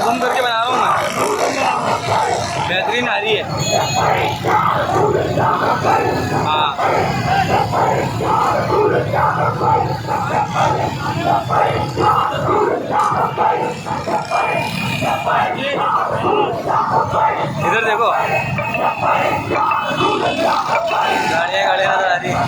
घूम करके बना रहा हूँ मैं, बेहतरीन आ रही है। हाँ इधर देखो गाड़ियाँ गाड़ियाँ नजर आ रही है।